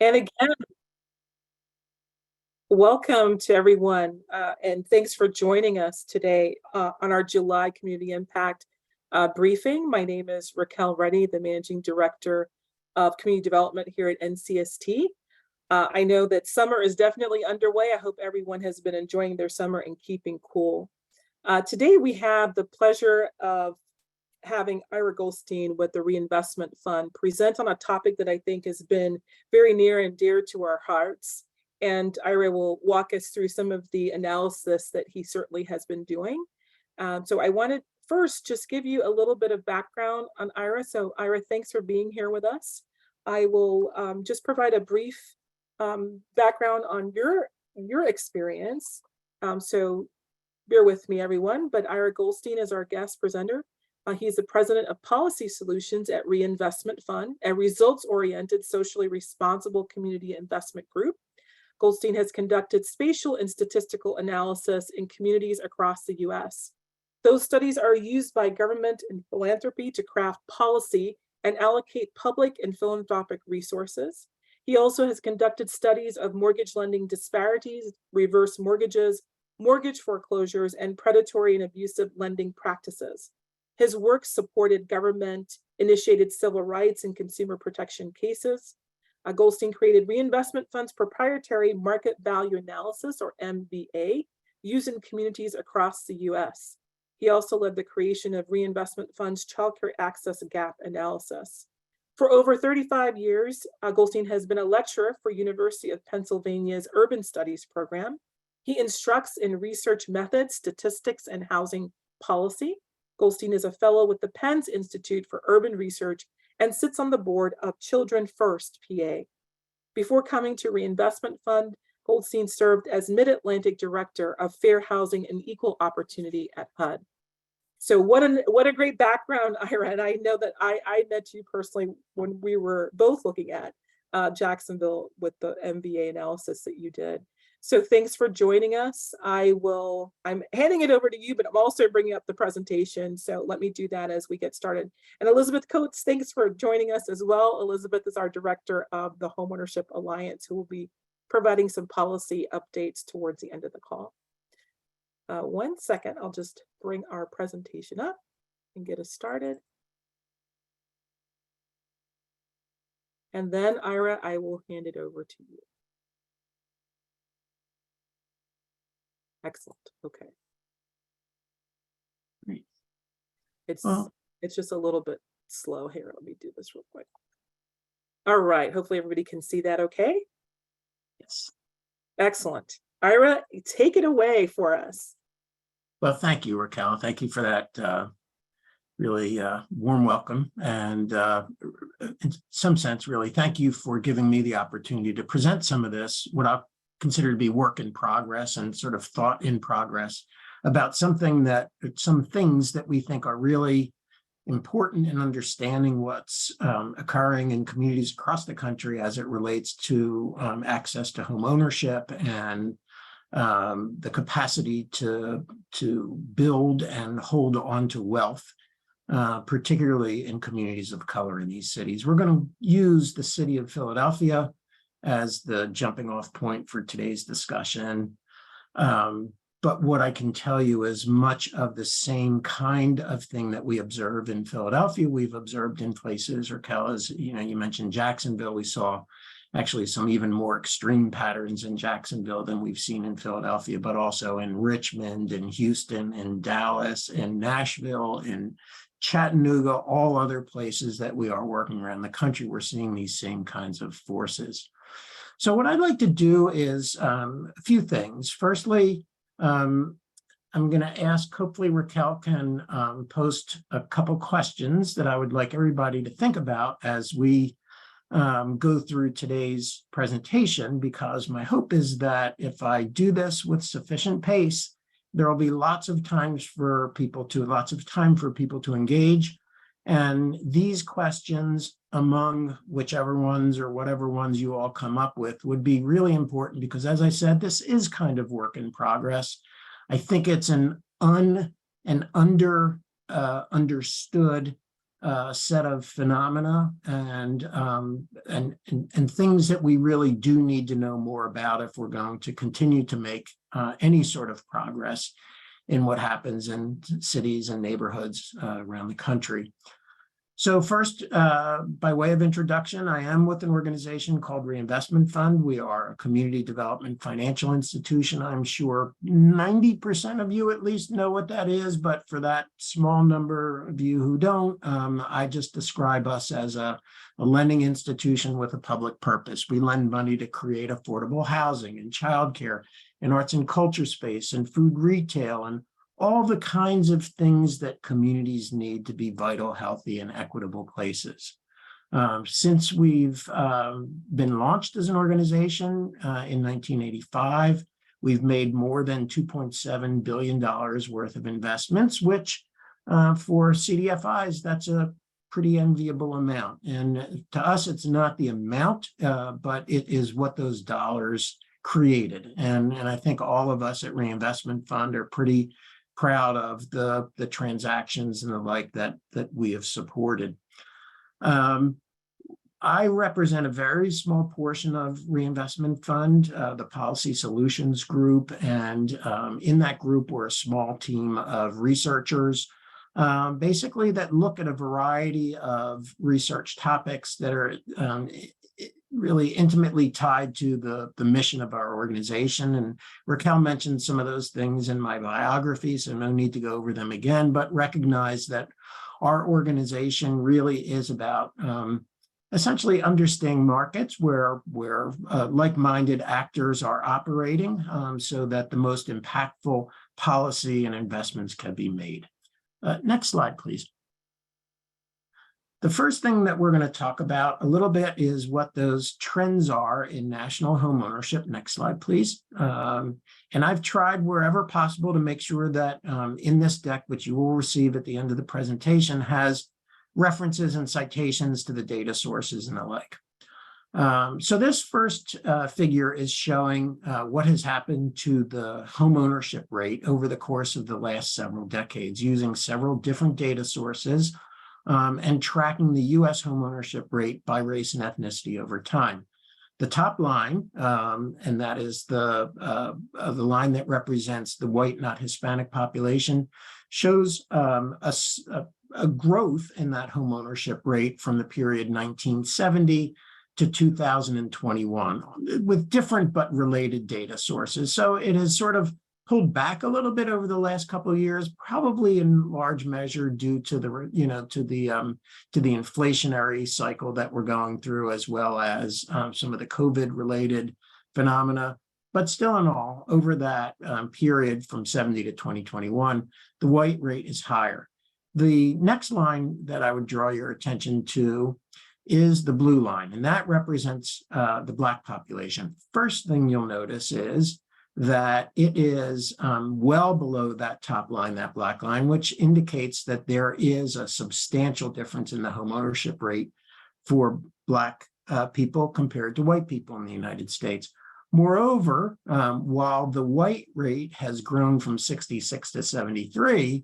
And again, welcome to everyone, and thanks for joining us today on our July Community Impact briefing. My name is Raquel Reddy, the Managing Director of Community Development here at NCST. I know that summer is definitely underway. I hope everyone has been enjoying their summer and keeping cool. Today we have the pleasure of having Ira Goldstein with the Reinvestment Fund present on a topic that I think has been very near and dear to our hearts. And Ira will walk us through some of the analysis that he certainly has been doing. So I wanted first just give you a little bit of background on Ira. So Ira, thanks for being here with us. I will just provide a brief background on your experience. So bear with me, everyone, but Ira Goldstein is our guest presenter. He's the president of policy solutions at Reinvestment Fund, a results-oriented, socially responsible community investment group. Goldstein has conducted spatial and statistical analysis in communities across the US. Those studies are used by government and philanthropy to craft policy and allocate public and philanthropic resources. He also has conducted studies of mortgage lending disparities, reverse mortgages, mortgage foreclosures, and predatory and abusive lending practices. His work supported government-initiated civil rights and consumer protection cases. Goldstein created Reinvestment Fund's proprietary market value analysis, or MVA, used in communities across the US. He also led the creation of Reinvestment Fund's childcare access gap analysis. For over 35 years, Goldstein has been a lecturer for University of Pennsylvania's Urban Studies program. He instructs in research methods, statistics, and housing policy. Goldstein is a fellow with the Penn's Institute for Urban Research and sits on the board of Children First PA. Before coming to Reinvestment Fund, Goldstein served as Mid-Atlantic Director of Fair Housing and Equal Opportunity at HUD. So what a great background, Ira, and I know that I met you personally when we were both looking at Jacksonville with the MVA analysis that you did. So thanks for joining us. I'm handing it over to you, but I'm also bringing up the presentation. So let me do that as we get started. And Elizabeth Coates, thanks for joining us as well. Elizabeth is our director of the Homeownership Alliance, who will be providing some policy updates towards the end of the call. 1 second, I'll just bring our presentation up and get us started. And then Ira, I will hand it over to you. Excellent. Okay. Great. It's just a little bit slow here. Let me do this real quick. All right. Hopefully everybody can see that okay. Yes. Excellent. Ira, take it away for us. Well, thank you, Raquel. Thank you for that really warm welcome. And in some sense, really, thank you for giving me the opportunity to present some of this, what I consider to be work in progress and sort of thought in progress about some things that we think are really important in understanding what's occurring in communities across the country as it relates to access to home ownership and the capacity to build and hold on to wealth, particularly in communities of color in these cities. We're going to use the city of Philadelphia as the jumping off point for today's discussion. But what I can tell you is much of the same kind of thing that we observe in Philadelphia, we've observed in places, Raquel, as you mentioned Jacksonville. We saw actually some even more extreme patterns in Jacksonville than we've seen in Philadelphia, but also in Richmond, in Houston, in Dallas, in Nashville, in Chattanooga, all other places that we are working around the country, we're seeing these same kinds of forces. So what I'd like to do is a few things. Firstly, I'm going to ask, hopefully Raquel can post a couple questions that I would like everybody to think about as we go through today's presentation, because my hope is that if I do this with sufficient pace, there will be lots of time for people to engage. And these questions, among whichever ones or whatever ones you all come up with, would be really important because, as I said, this is kind of work in progress. I think it's an understood set of phenomena and things that we really do need to know more about if we're going to continue to make any sort of progress in what happens in cities and neighborhoods around the country. So first, by way of introduction, I am with an organization called Reinvestment Fund. We are a community development financial institution. I'm sure 90% of you at least know what that is, but for that small number of you who don't, I just describe us as a lending institution with a public purpose. We lend money to create affordable housing and childcare and arts and culture space and food retail and all the kinds of things that communities need to be vital, healthy, and equitable places. Since we've been launched as an organization in 1985, we've made more than $2.7 billion worth of investments, which for CDFIs, that's a pretty enviable amount. And to us, it's not the amount, but it is what those dollars created. And I think all of us at Reinvestment Fund are pretty proud of the transactions and the like that we have supported. I represent a very small portion of Reinvestment Fund, the Policy Solutions Group, and in that group we're a small team of researchers, basically that look at a variety of research topics that are really intimately tied to the mission of our organization. And Raquel mentioned some of those things in my biography, so no need to go over them again, but recognize that our organization really is about essentially understanding markets where like-minded actors are operating so that the most impactful policy and investments can be made. Next slide, please. The first thing that we're going to talk about a little bit is what those trends are in national homeownership. Next slide, please. And I've tried wherever possible to make sure that in this deck, which you will receive at the end of the presentation, has references and citations to the data sources and the like. So this first figure is showing what has happened to the homeownership rate over the course of the last several decades using several different data sources and tracking the U.S. homeownership rate by race and ethnicity over time. The top line, and that is the line that represents the white, not Hispanic population, shows a growth in that homeownership rate from the period 1970 to 2021 with different but related data sources. So it has sort of pulled back a little bit over the last couple of years, probably in large measure due to the inflationary cycle that we're going through, as well as some of the COVID-related phenomena. But still in all, over that period from 70 to 2021, the white rate is higher. The next line that I would draw your attention to is the blue line, and that represents the Black population. First thing you'll notice is that it is well below that top line, that black line, which indicates that there is a substantial difference in the homeownership rate for Black people compared to white people in the United States. Moreover, while the white rate has grown from 66 to 73,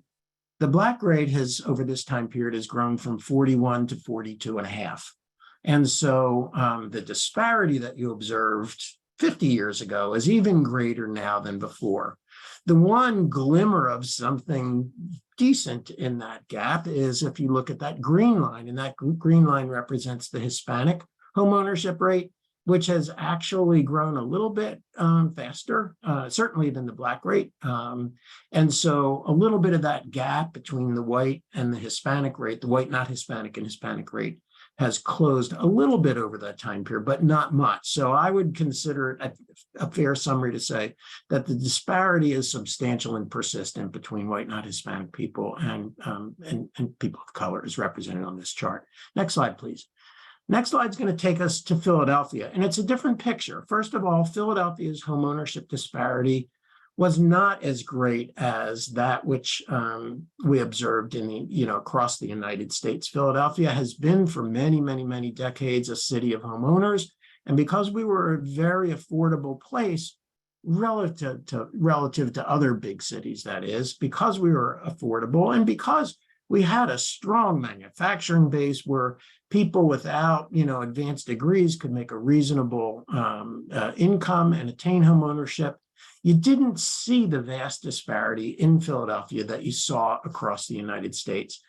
the Black rate has, over this time period, has grown from 41 to 42.5. And so the disparity that you observed 50 years ago is even greater now than before. The one glimmer of something decent in that gap is if you look at that green line, and that green line represents the Hispanic homeownership rate, which has actually grown a little bit faster, certainly than the Black rate. And so a little bit of that gap between the white and the Hispanic rate, the white, not Hispanic, and Hispanic rate, has closed a little bit over that time period, but not much. So I would consider it a fair summary to say that the disparity is substantial and persistent between white, not Hispanic people and people of color as represented on this chart. Next slide, please. Next slide is going to take us to Philadelphia, and it's a different picture. First of all, Philadelphia's homeownership disparity was not as great as that which we observed in across the United States. Philadelphia has been for many, many, many decades a city of homeowners, and because we were a very affordable place relative to other big cities, that is, because we were affordable, and because we had a strong manufacturing base where people without, advanced degrees could make a reasonable income and attain home ownership. You didn't see the vast disparity in Philadelphia that you saw across the United States.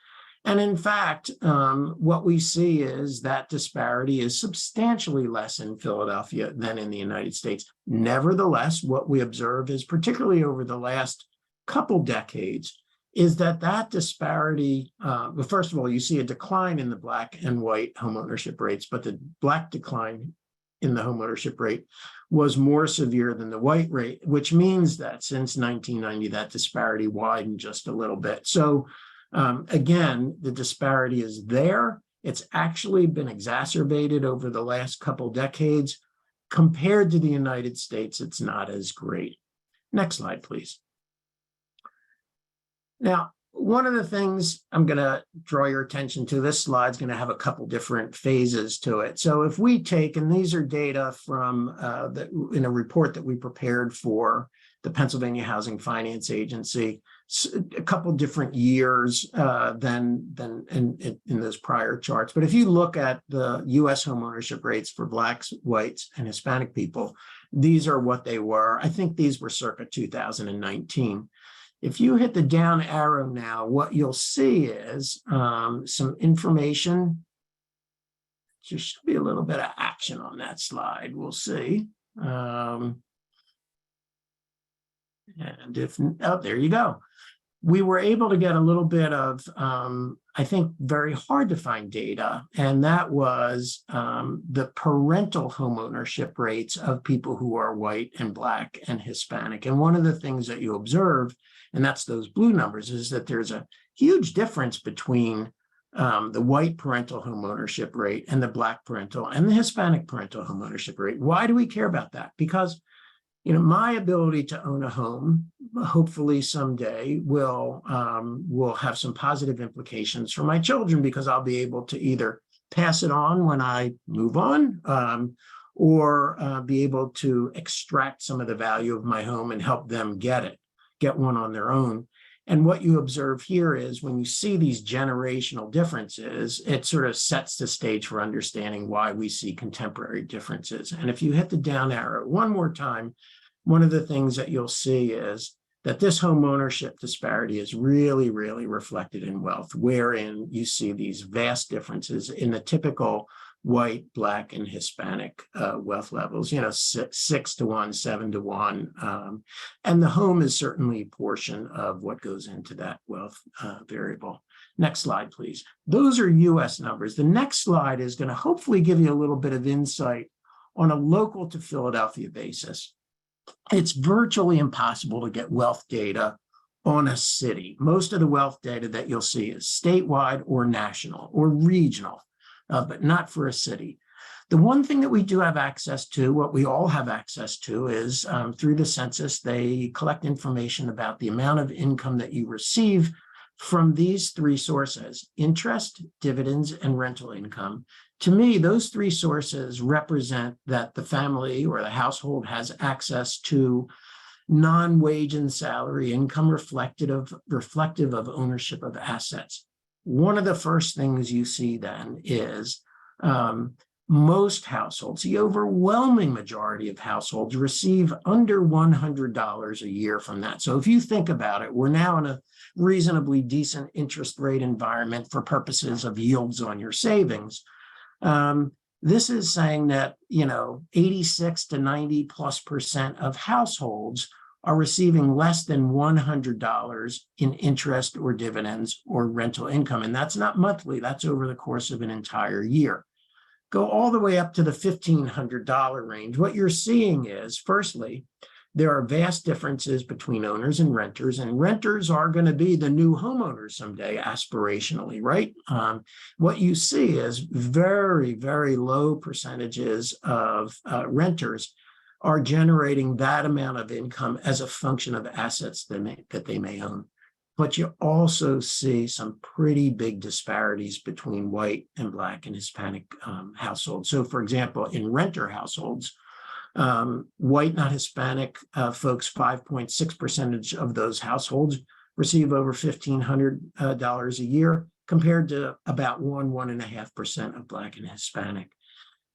And in fact, what we see is that disparity is substantially less in Philadelphia than in the United States. Nevertheless, what we observe is, particularly over the last couple decades, is that disparity, well, first of all, you see a decline in the Black and white homeownership rates, but the Black decline in the homeownership rate was more severe than the white rate, which means that since 1990, that disparity widened just a little bit. So again, the disparity is there. It's actually been exacerbated over the last couple decades. Compared to the United States, it's not as great. Next slide, please. Now, one of the things I'm going to draw your attention to, this slide is going to have a couple different phases to it. So if we take, and these are data from in a report that we prepared for the Pennsylvania Housing Finance Agency, a couple different years than in those prior charts. But if you look at the U.S. homeownership rates for Blacks, whites, and Hispanic people, these are what they were. I think these were circa 2019. If you hit the down arrow now, what you'll see is some information. There should be a little bit of action on that slide. We'll see. And if, oh, there you go. We were able to get a little bit of, I think, very hard to find data, and that was the parental homeownership rates of people who are white and Black and Hispanic. And one of the things that you observe, and that's those blue numbers, is that there's a huge difference between the white parental homeownership rate and the Black parental and the Hispanic parental homeownership rate. Why do we care about that? Because my ability to own a home, hopefully someday, will have some positive implications for my children, because I'll be able to either pass it on when I move on, or be able to extract some of the value of my home and help them get one on their own. And what you observe here is, when you see these generational differences, it sort of sets the stage for understanding why we see contemporary differences. And if you hit the down arrow one more time, one of the things that you'll see is that this home ownership disparity is really, really reflected in wealth, wherein you see these vast differences in the typical white, Black, and Hispanic wealth levels, 6 to 1, 7 to 1. And the home is certainly a portion of what goes into that wealth variable. Next slide, please. Those are US numbers. The next slide is going to hopefully give you a little bit of insight on a local to Philadelphia basis. It's virtually impossible to get wealth data on a city. Most of the wealth data that you'll see is statewide or national or regional, but not for a city. The one thing that we do have access to, what we all have access to, is through the census, they collect information about the amount of income that you receive from these three sources: interest, dividends, and rental income. To me, those three sources represent that the family or the household has access to non-wage and salary income reflective of ownership of assets. One of the first things you see then is most households, the overwhelming majority of households, receive under $100 a year from that. So if you think about it, we're now in a reasonably decent interest rate environment for purposes of yields on your savings. This is saying that, 86 to 90+% of households are receiving less than $100 in interest or dividends or rental income. And that's not monthly, that's over the course of an entire year. Go all the way up to the $1,500 range. What you're seeing is, firstly, there are vast differences between owners and renters are going to be the new homeowners someday, aspirationally, right? What you see is very, very low percentages of renters are generating that amount of income as a function of assets that they may own. But you also see some pretty big disparities between white and Black and Hispanic households. So, for example, in renter households, white, not Hispanic folks, 5.6% of those households receive over $1,500 a year, compared to about 1.5% of Black and Hispanic.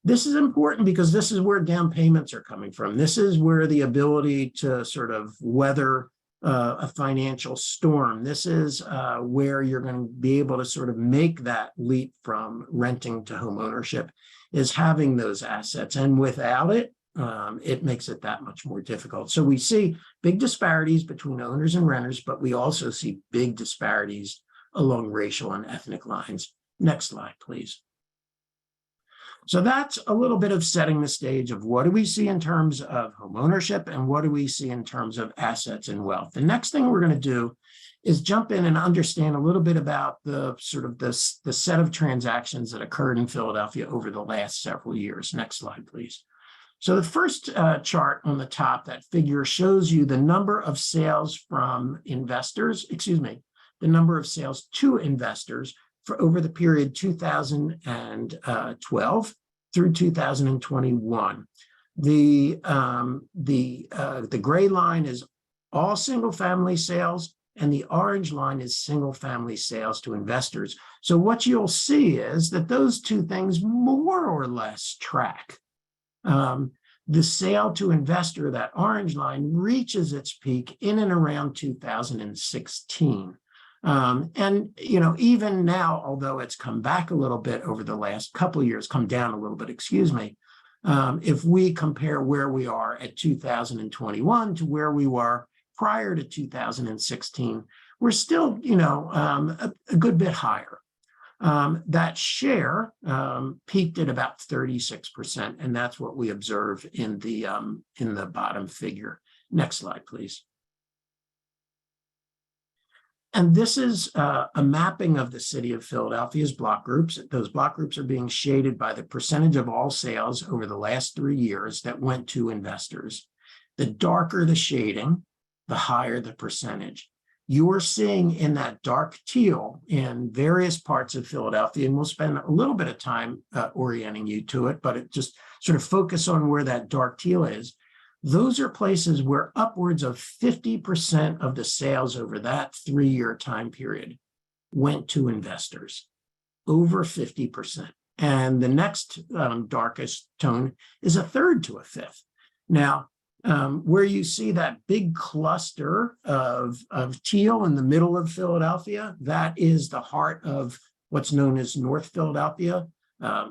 This is important because this is where down payments are coming from. This is where the ability to sort of weather a financial storm. This is where you're going to be able to sort of make that leap from renting to home ownership, is having those assets. And without it, it makes it that much more difficult. So we see big disparities between owners and renters, but we also see big disparities along racial and ethnic lines. Next slide, please. So that's a little bit of setting the stage of what do we see in terms of home ownership and what do we see in terms of assets and wealth. The next thing we're going to do is jump in and understand a little bit about the sort of the set of transactions that occurred in Philadelphia over the last several years. Next slide, please. So the first chart on the top, that figure shows you the number of sales from investors, the number of sales to investors for over the period 2012 through 2021. The gray line is all single family sales, and the orange line is single family sales to investors. So what you'll see is that those two things more or less track. The sale to investor, that orange line, reaches its peak in and around 2016. And, you know, even now, although it's come back a little bit over the last couple of years, come down a little bit, if we compare where we are at 2021 to where we were prior to 2016, we're still, you know, a good bit higher. That share peaked at about 36%, and that's what we observe in the bottom figure. Next slide, please. And this is a mapping of the city of Philadelphia's block groups. Those block groups are being shaded by the percentage of all sales over the last 3 years that went to investors. The darker the shading, the higher the percentage. You are seeing in that dark teal in various parts of Philadelphia, and we'll spend a little bit of time orienting you to it, but it just sort of focus on where that dark teal is. Those are places where upwards of 50% of the sales over that 3-year time period went to investors, over 50%. And the next darkest tone is a third to a fifth. Now, where you see that big cluster of teal in the middle of Philadelphia, that is the heart of what's known as North Philadelphia.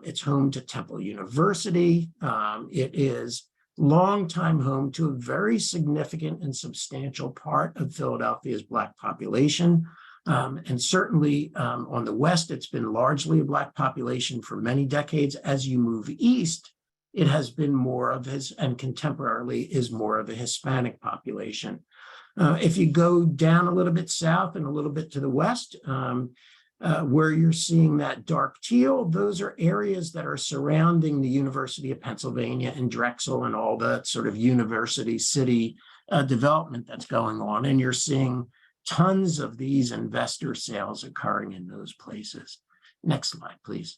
It's home to Temple University. It is longtime home to a very significant and substantial part of Philadelphia's Black population. And certainly on the West, it's been largely a Black population for many decades. As you move east, it has been more of and contemporarily is more of a Hispanic population. If you go down a little bit south and a little bit to the west, where you're seeing that dark teal, those are areas that are surrounding the University of Pennsylvania and Drexel and all the sort of university city development that's going on. And you're seeing tons of these investor sales occurring in those places. Next slide, please.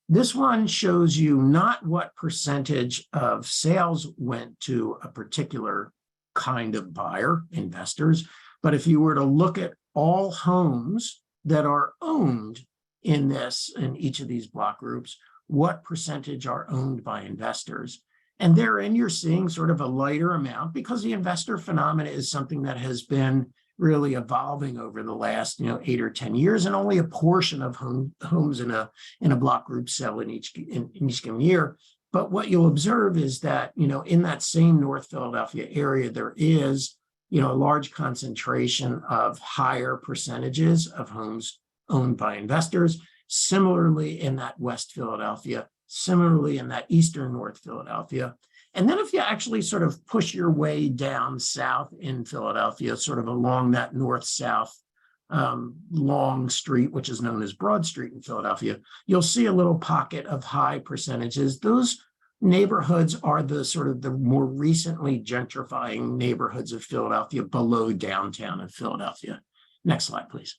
This one shows you not what percentage of sales went to a particular kind of buyer, investors, but if you were to look at all homes that are owned in each of these block groups, what percentage are owned by investors? And therein you're seeing sort of a lighter amount, because the investor phenomena is something that has been really evolving over the last 8 or 10 years, and only a portion of homes in a block group sell in each given year. But what you'll observe is that in that same North Philadelphia area, there is a large concentration of higher percentages of homes owned by investors. Similarly in that West Philadelphia, similarly in that Eastern North Philadelphia. And then if you actually sort of push your way down south in Philadelphia, sort of along that north-south long street, which is known as Broad Street in Philadelphia, you'll see a little pocket of high percentages. Those neighborhoods are the sort of the more recently gentrifying neighborhoods of Philadelphia below downtown of Philadelphia. Next slide, please.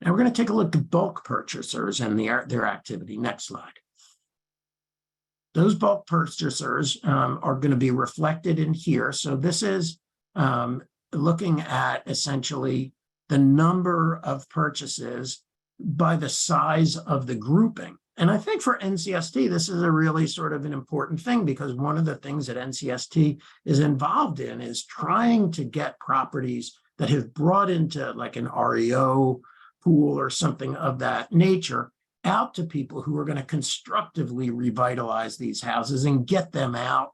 Now we're going to take a look at bulk purchasers and their activity. Next slide. Those bulk purchasers are going to be reflected in here. So this is looking at essentially the number of purchases by the size of the grouping. And I think for NCST, this is a really sort of an important thing, because one of the things that NCST is involved in is trying to get properties that have brought into like an REO pool or something of that nature out to people who are going to constructively revitalize these houses and get them out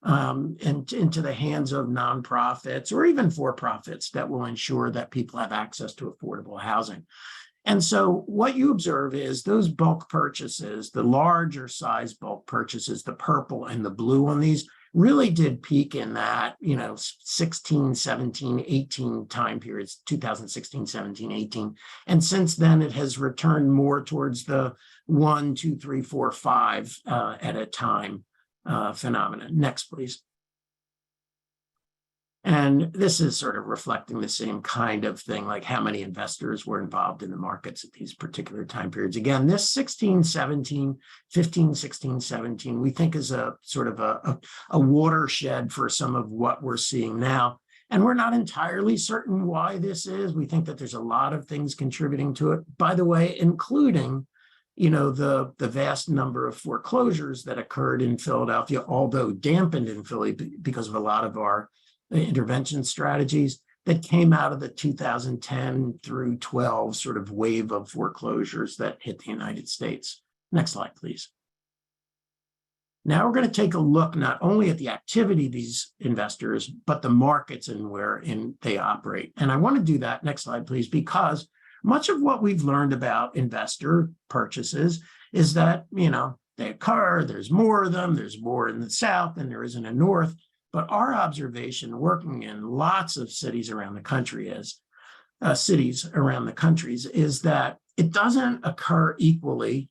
into the hands of nonprofits or even for-profits that will ensure that people have access to affordable housing. And so what you observe is those bulk purchases, the larger size bulk purchases, the purple and the blue on these, really did peak in that, 16, 17, 18 time periods, 2016, 17, 18. And since then, it has returned more towards the 1, 2, 3, 4, 5 at a time phenomenon. Next, please. And this is sort of reflecting the same kind of thing, like how many investors were involved in the markets at these particular time periods. Again, this 16, 17, 15, 16, 17, we think is a sort of a watershed for some of what we're seeing now. And we're not entirely certain why this is. We think that there's a lot of things contributing to it, by the way, including the vast number of foreclosures that occurred in Philadelphia, although dampened in Philly because of a lot of our intervention strategies that came out of the 2010 through 12 sort of wave of foreclosures that hit the United States. Next slide, please. Now we're going to take a look not only at the activity of these investors, but the markets and wherein they operate. And I want to do that, next slide, please, because much of what we've learned about investor purchases is that, they occur, there's more of them, there's more in the South than there is in the North. But our observation working in lots of cities around the country is that it doesn't occur equally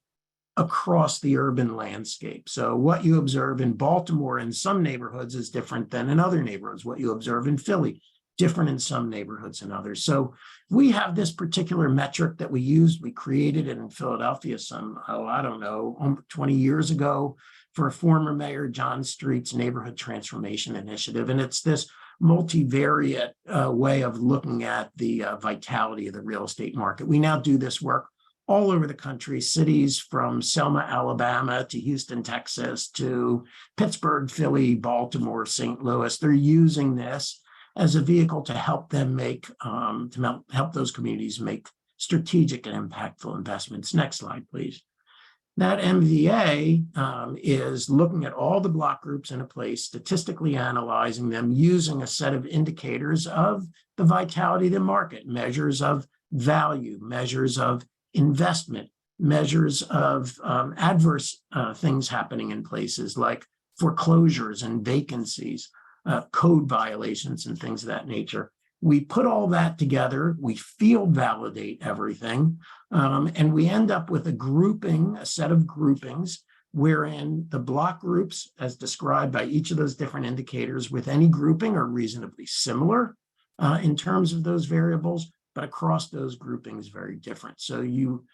across the urban landscape. So what you observe in Baltimore in some neighborhoods is different than in other neighborhoods. What you observe in Philly, different in some neighborhoods than others. So we have this particular metric that we used. We created it in Philadelphia 20 years ago, for former Mayor John Street's Neighborhood Transformation Initiative. And it's this multivariate way of looking at the vitality of the real estate market. We now do this work all over the country, cities from Selma, Alabama to Houston, Texas, to Pittsburgh, Philly, Baltimore, St. Louis. They're using this as a vehicle to help them help those communities make strategic and impactful investments. Next slide, please. That MVA is looking at all the block groups in a place, statistically analyzing them using a set of indicators of the vitality of the market, measures of value, measures of investment, measures of adverse things happening in places like foreclosures and vacancies, code violations and things of that nature. We put all that together, we field validate everything, and we end up with a set of groupings, wherein the block groups, as described by each of those different indicators with any grouping, are reasonably similar in terms of those variables, but across those groupings, very different. So you'll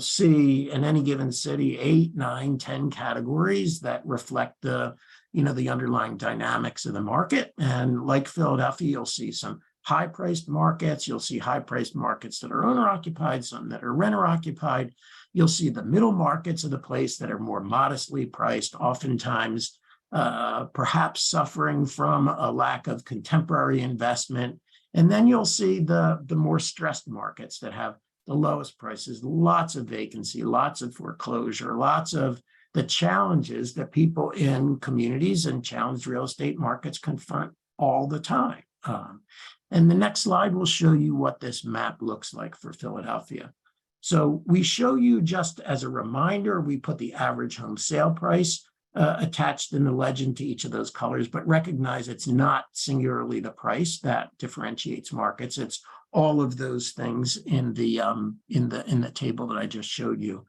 see in any given city 8, 9, 10 categories that reflect the underlying dynamics of the market. And like Philadelphia, you'll see some high-priced markets. You'll see high-priced markets that are owner-occupied, some that are renter-occupied. You'll see the middle markets of the place that are more modestly priced, oftentimes perhaps suffering from a lack of contemporary investment. And then you'll see the more stressed markets that have the lowest prices, lots of vacancy, lots of foreclosure, lots of the challenges that people in communities and challenged real estate markets confront all the time. And the next slide will show you what this map looks like for Philadelphia. So we show you, just as a reminder, we put the average home sale price attached in the legend to each of those colors, but recognize it's not singularly the price that differentiates markets. It's all of those things in the table that I just showed you.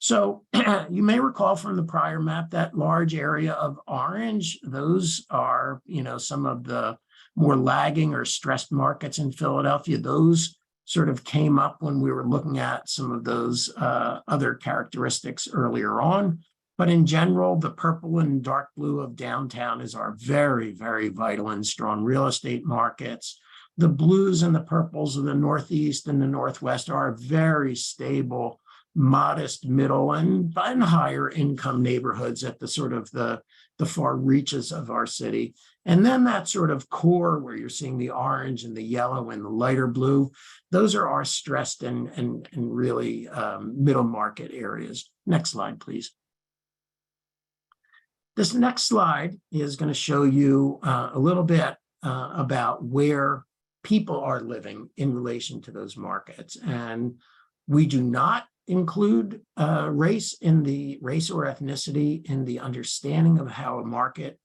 So you may recall from the prior map that large area of orange, those are some of the more lagging or stressed markets in Philadelphia. Those sort of came up when we were looking at some of those other characteristics earlier on. But in general, the purple and dark blue of downtown is our very, very vital and strong real estate markets. The blues and the purples of the Northeast and the Northwest are very stable, modest middle and higher income neighborhoods at the sort of the far reaches of our city. And then that sort of core where you're seeing the orange and the yellow and the lighter blue, those are our stressed and really middle market areas. Next slide, please. This next slide is going to show you a little bit about where people are living in relation to those markets. And we do not include race or ethnicity in the understanding of how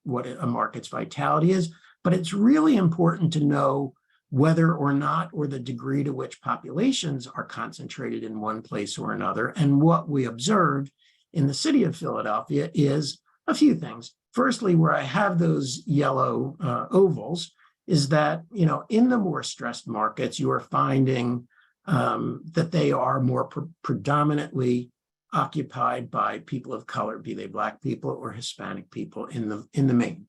what a market's vitality is, but it's really important to know whether or not, or the degree to which populations are concentrated in one place or another. And what we observed in the city of Philadelphia is a few things. Firstly, where I have those yellow ovals is that, in the more stressed markets, you are finding that they are more predominantly occupied by people of color, be they Black people or Hispanic people in the main.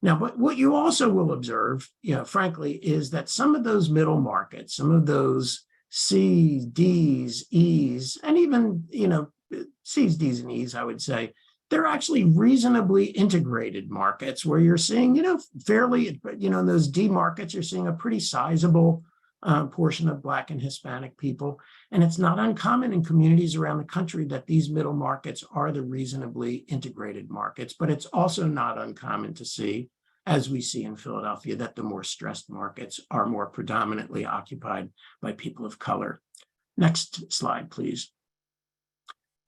Now, but what you also will observe, frankly, is that some of those middle markets, some of those C's, D's, E's, and even, C's, D's, and E's, I would say, they're actually reasonably integrated markets where you're seeing, fairly, in those D markets, you're seeing a pretty sizable portion of Black and Hispanic people. And it's not uncommon in communities around the country that these middle markets are the reasonably integrated markets, but it's also not uncommon to see, as we see in Philadelphia, that the more stressed markets are more predominantly occupied by people of color. Next slide, please.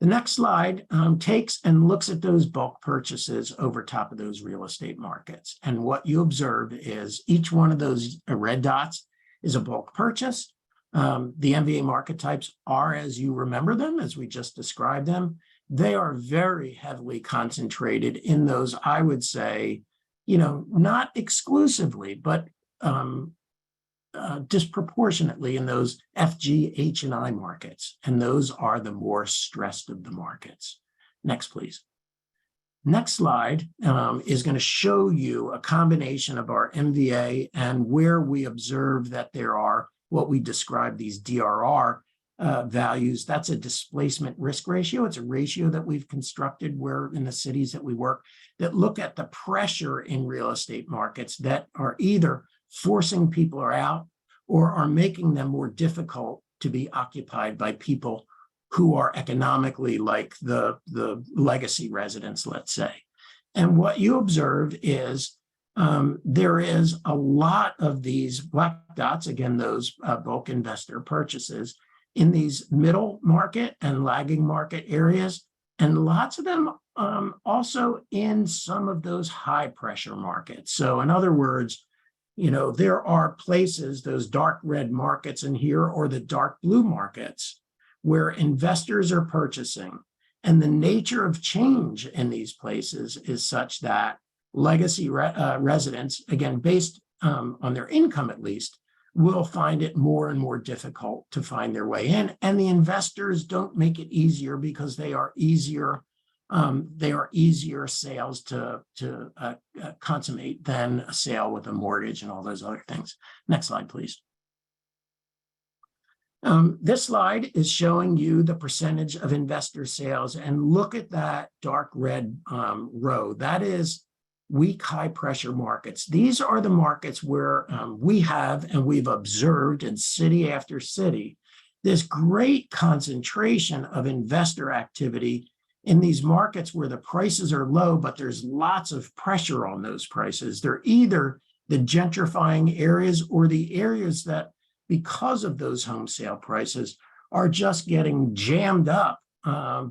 The next slide takes and looks at those bulk purchases over top of those real estate markets. And what you observe is each one of those red dots is a bulk purchase. The MVA market types are, as you remember them, as we just described them, they are very heavily concentrated in those, I would say, not exclusively, but disproportionately in those FG, H, and I markets. And those are the more stressed of the markets. Next, please. Next slide is going to show you a combination of our MVA and where we observe that there are what we describe these DRR values. That's a displacement risk ratio. It's a ratio that we've constructed where in the cities that we work that look at the pressure in real estate markets that are either forcing people out or are making them more difficult to be occupied by people who are economically like the legacy residents, let's say. And what you observe is there is a lot of these black dots, again, those bulk investor purchases in these middle market and lagging market areas, and lots of them also in some of those high pressure markets. So in other words, there are places, those dark red markets in here or the dark blue markets where investors are purchasing. And the nature of change in these places is such that legacy residents, again, based on their income at least, will find it more and more difficult to find their way in. And the investors don't make it easier because they are easier sales to consummate than a sale with a mortgage and all those other things. Next slide, please. This slide is showing you the percentage of investor sales, and look at that dark red row. That is weak, high pressure markets. These are the markets where we have, and we've observed in city after city, this great concentration of investor activity in these markets where the prices are low, but there's lots of pressure on those prices. They're either the gentrifying areas or the areas that, because of those home sale prices, are just getting jammed up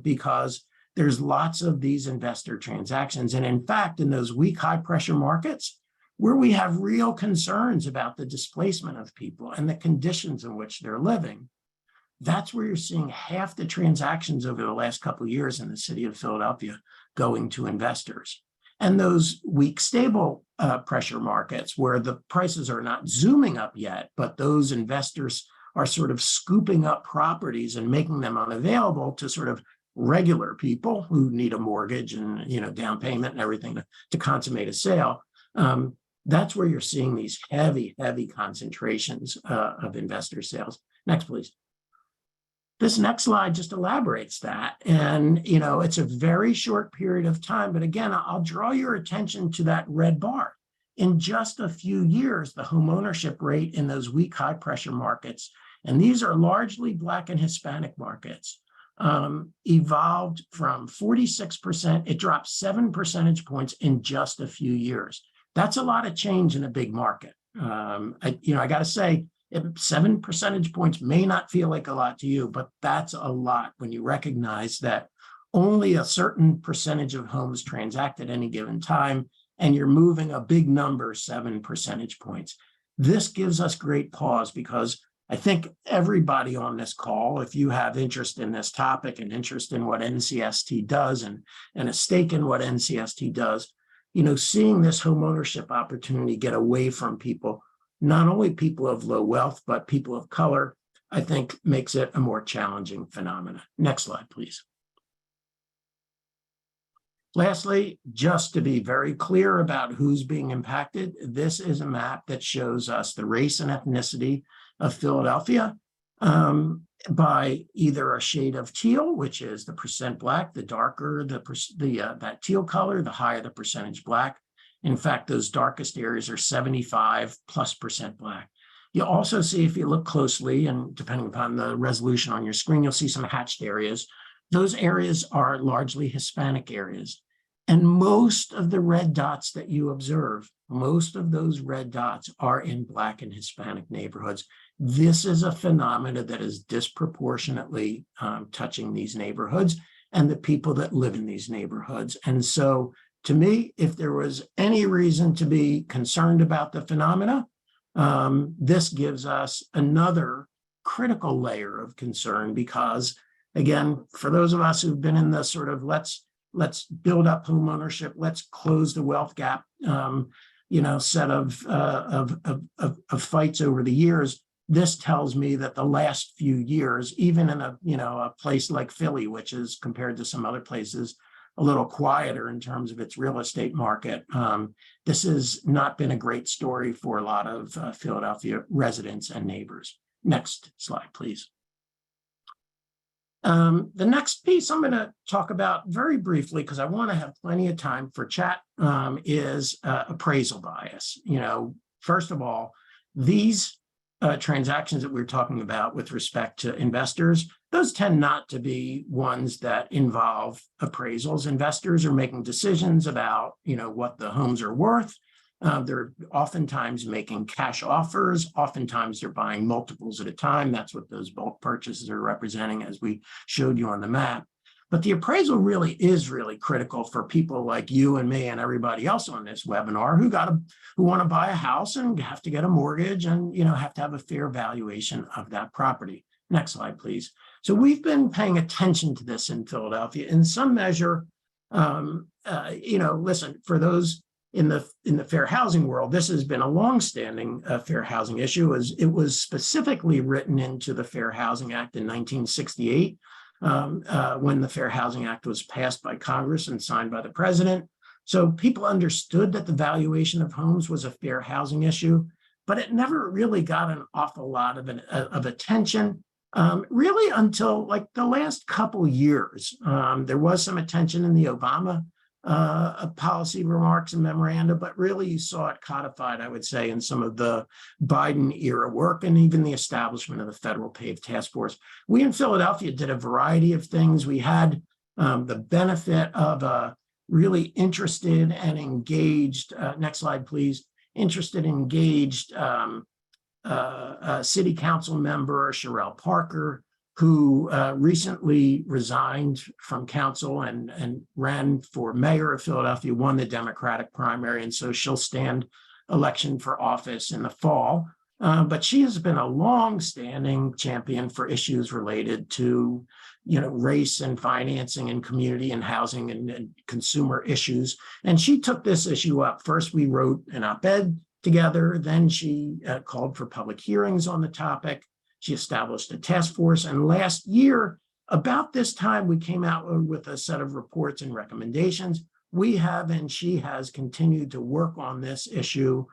because there's lots of these investor transactions. And in fact, in those weak, high pressure markets where we have real concerns about the displacement of people and the conditions in which they're living, that's where you're seeing half the transactions over the last couple of years in the city of Philadelphia going to investors. And those weak, stable pressure markets where the prices are not zooming up yet, but those investors are sort of scooping up properties and making them unavailable to sort of regular people who need a mortgage and, down payment and everything to consummate a sale. That's where you're seeing these heavy concentrations of investor sales. Next, please. This next slide just elaborates that. And, it's a very short period of time. But again, I'll draw your attention to that red bar. In just a few years, the home ownership rate in those weak, high pressure markets, and these are largely Black and Hispanic markets, evolved from 46%. It dropped 7 percentage points in just a few years. That's a lot of change in a big market. I got to say, 7 percentage points may not feel like a lot to you, but that's a lot when you recognize that only a certain percentage of homes transact at any given time, and you're moving a big number, 7 percentage points. This gives us great pause because I think everybody on this call, if you have interest in this topic and interest in what NCST does and a stake in what NCST does, seeing this homeownership opportunity get away from people, not only people of low wealth, but people of color, I think makes it a more challenging phenomenon. Next slide, please. Lastly, just to be very clear about who's being impacted, this is a map that shows us the race and ethnicity of Philadelphia by either a shade of teal, which is the percent Black, the darker that teal color, the higher the percentage Black. In fact, those darkest areas are 75+% Black. You also see, if you look closely, and depending upon the resolution on your screen, you'll see some hatched areas. Those areas are largely Hispanic areas. And most of the red dots that you observe, most of those red dots are in Black and Hispanic neighborhoods. This is a phenomenon that is disproportionately touching these neighborhoods and the people that live in these neighborhoods. And so, to me, if there was any reason to be concerned about the phenomena, this gives us another critical layer of concern because, again, for those of us who've been in the sort of let's build up home ownership, let's close the wealth gap, set of fights over the years, this tells me that the last few years, even in a place like Philly, which is compared to some other places, a little quieter in terms of its real estate market. This has not been a great story for a lot of Philadelphia residents and neighbors. Next slide, please. The next piece I'm going to talk about very briefly, because I want to have plenty of time for chat, is appraisal bias. First of all, these transactions that we're talking about with respect to investors, those tend not to be ones that involve appraisals. Investors are making decisions about, what the homes are worth. They're oftentimes making cash offers. Oftentimes they're buying multiples at a time. That's what those bulk purchases are representing, as we showed you on the map. But the appraisal really is really critical for people like you and me and everybody else on this webinar who want to buy a house and have to get a mortgage and have to have a fair valuation of that property. Next slide, please. So we've been paying attention to this in Philadelphia in some measure. Listen, for those in the fair housing world, this has been a longstanding fair housing issue. It was specifically written into the Fair Housing Act in 1968. When the Fair Housing Act was passed by Congress and signed by the president. So people understood that the valuation of homes was a fair housing issue, but it never really got an awful lot of attention, really until like the last couple years. There was some attention in the Obama policy remarks and memoranda, but really you saw it codified, I would say, in some of the Biden era work and even the establishment of the Federal PAVE Task Force. We in Philadelphia did a variety of things. We had the benefit of a really interested and engaged, next slide, please, interested and engaged city council member, Sherelle Parker, who recently resigned from council and ran for mayor of Philadelphia, won the Democratic primary, and so she'll stand election for office in the fall. But she has been a long-standing champion for issues related to, race and financing and community and housing and consumer issues. And she took this issue up. First, we wrote an op-ed together. Then she called for public hearings on the topic. She established a task force, and last year About this time, we came out with a set of reports and recommendations. We have, and she has, continued to work on this issue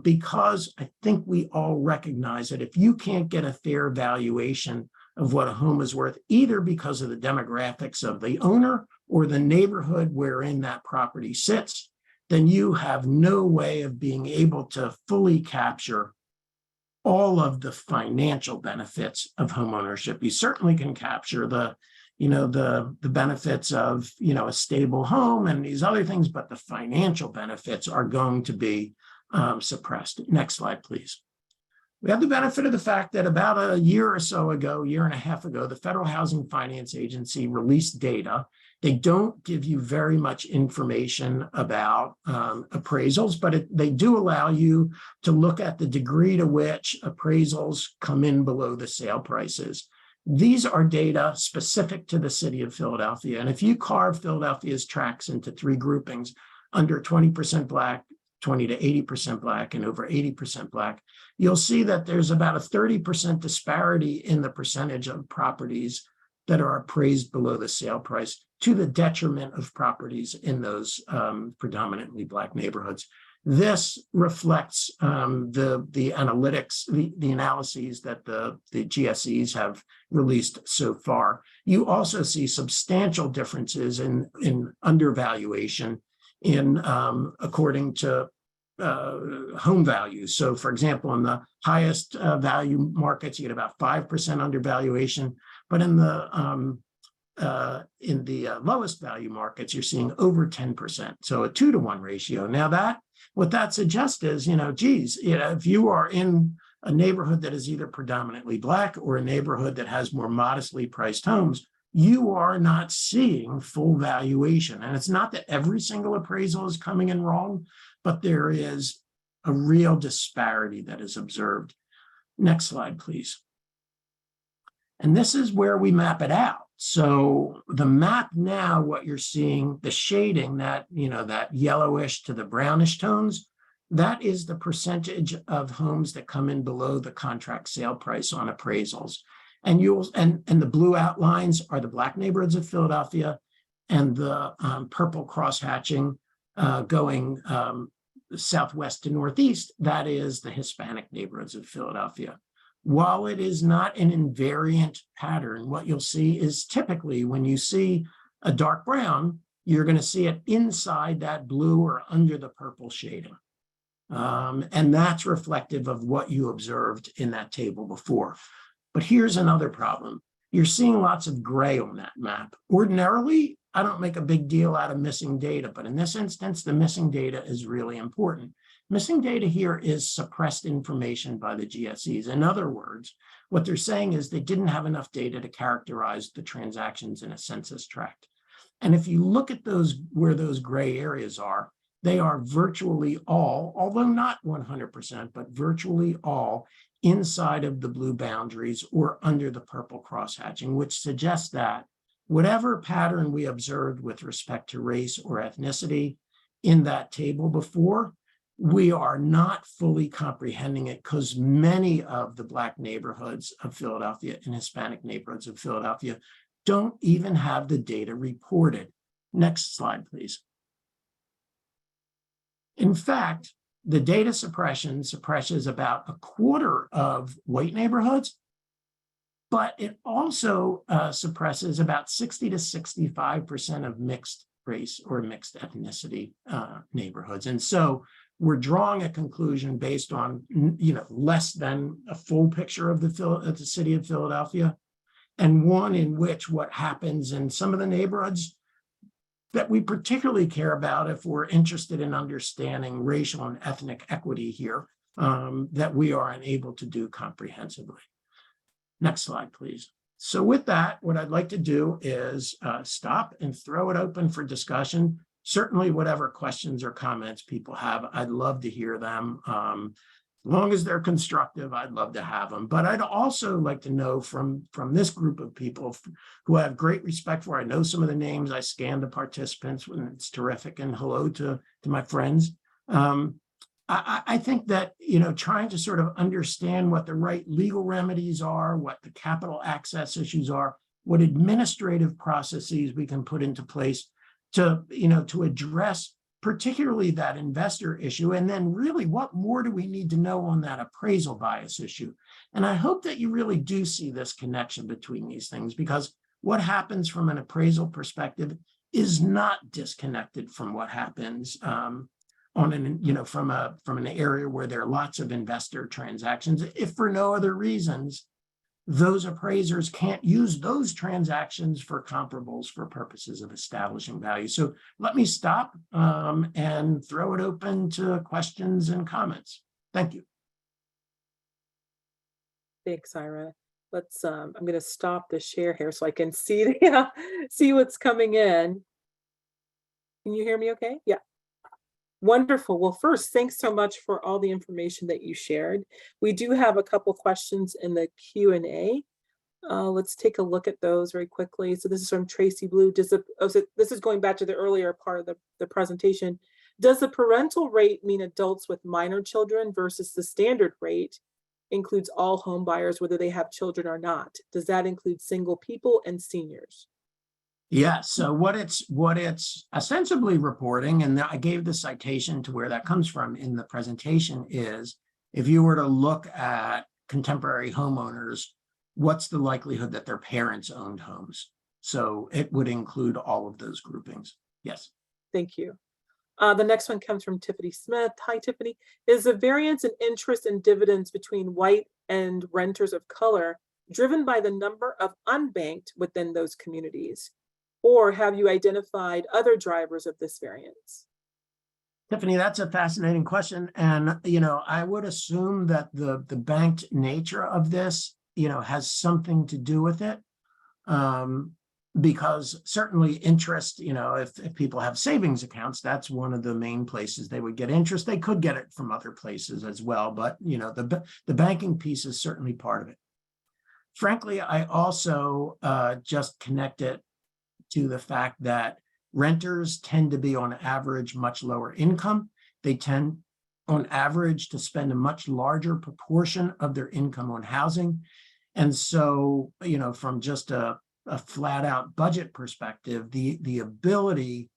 because I think we all recognize that if you can't get a fair valuation of what a home is worth, either because of the demographics of the owner or the neighborhood wherein that property sits, then you have no way of being able to fully capture all of the financial benefits of homeownership. You certainly can capture the benefits of, a stable home and these other things, but the financial benefits are going to be suppressed. Next slide, please. We have the benefit of the fact that about a year or so ago, year and a half ago, the Federal Housing Finance Agency released data. They don't give you very much information about appraisals, but they do allow you to look at the degree to which appraisals come in below the sale prices. These are data specific to the city of Philadelphia. And if you carve Philadelphia's tracts into three groupings, under 20% Black, 20 to 80% Black, and over 80% Black, you'll see that there's about a 30% disparity in the percentage of properties that are appraised below the sale price, to the detriment of properties in those predominantly Black neighborhoods. This reflects the analytics, the analyses that the GSEs have released so far. You also see substantial differences in undervaluation according to home values. So, for example, in the highest value markets, you get about 5% undervaluation, but in the lowest value markets, you're seeing over 10%. So a 2-to-1 ratio. Now what that suggests is, if you are in a neighborhood that is either predominantly Black or a neighborhood that has more modestly priced homes, you are not seeing full valuation. And it's not that every single appraisal is coming in wrong, but there is a real disparity that is observed. Next slide, please. And this is where we map it out. So the map now, what you're seeing, the shading, that yellowish to the brownish tones, that is the percentage of homes that come in below the contract sale price on appraisals. And the blue outlines are the Black neighborhoods of Philadelphia, and the purple cross-hatching going southwest to northeast, that is the Hispanic neighborhoods of Philadelphia. While it is not an invariant pattern, what you'll see is typically when you see a dark brown, you're going to see it inside that blue or under the purple shading. And that's reflective of what you observed in that table before. But here's another problem. You're seeing lots of gray on that map. Ordinarily, I don't make a big deal out of missing data, but in this instance, the missing data is really important. Missing data here is suppressed information by the GSEs. In other words, what they're saying is they didn't have enough data to characterize the transactions in a census tract. And if you look at those, where those gray areas are, they are virtually all, although not 100%, but virtually all inside of the blue boundaries or under the purple crosshatching, which suggests that whatever pattern we observed with respect to race or ethnicity in that table before, we are not fully comprehending it because many of the Black neighborhoods of Philadelphia and Hispanic neighborhoods of Philadelphia don't even have the data reported. Next slide, please. In fact, the data suppression suppresses about a quarter of white neighborhoods, but it also suppresses about 60 to 65% of mixed race or mixed ethnicity neighborhoods. And so we're drawing a conclusion based on, less than a full picture of the city of Philadelphia, and one in which what happens in some of the neighborhoods that we particularly care about if we're interested in understanding racial and ethnic equity here, that we are unable to do comprehensively. Next slide, please. So with that, what I'd like to do is stop and throw it open for discussion. Certainly, whatever questions or comments people have, I'd love to hear them. As long as they're constructive, I'd love to have them. But I'd also like to know from this group of people who I have great respect for. I know some of the names. I scanned the participants, and it's terrific. And hello to my friends. I think that, trying to sort of understand what the right legal remedies are, what the capital access issues are, what administrative processes we can put into place to, to address particularly that investor issue. And then really, what more do we need to know on that appraisal bias issue? And I hope that you really do see this connection between these things, because what happens from an appraisal perspective is not disconnected from what happens on an, from an area where there are lots of investor transactions, if for no other reasons those appraisers can't use those transactions for comparables for purposes of establishing value. So let me stop and throw it open to questions and comments. Thank you. Thanks, Ira. Let's, I'm going to stop the share here so I can see the, see what's coming in. Can you hear me okay? Yeah. Wonderful. Well, first, thanks so much for all the information that you shared. We do have a couple questions in the Q&A. Let's take a look at those very quickly. So this is from Tracy Blue. This is going back to the earlier part of the presentation. Does the parental rate mean adults with minor children versus the standard rate includes all home buyers, whether they have children or not? Does that include single people and seniors? Yeah, so what it's ostensibly reporting, and I gave the citation to where that comes from in the presentation, is if you were to look at contemporary homeowners, what's the likelihood that their parents owned homes? So it would include all of those groupings. Yes. Thank you. The next one comes from Tiffany Smith. Hi, Tiffany. Is the variance in interest and dividends between white and renters of color driven by the number of unbanked within those communities? Or have you identified other drivers of this variance? Tiffany, that's a fascinating question. And, I would assume that the banked nature of this, has something to do with it. Because certainly interest, if people have savings accounts, that's one of the main places they would get interest. They could get it from other places as well, but the banking piece is certainly part of it. Frankly, I also just connect it to the fact that renters tend to be on average much lower income. They tend on average to spend a much larger proportion of their income on housing. And so, from just a flat out budget perspective, the ability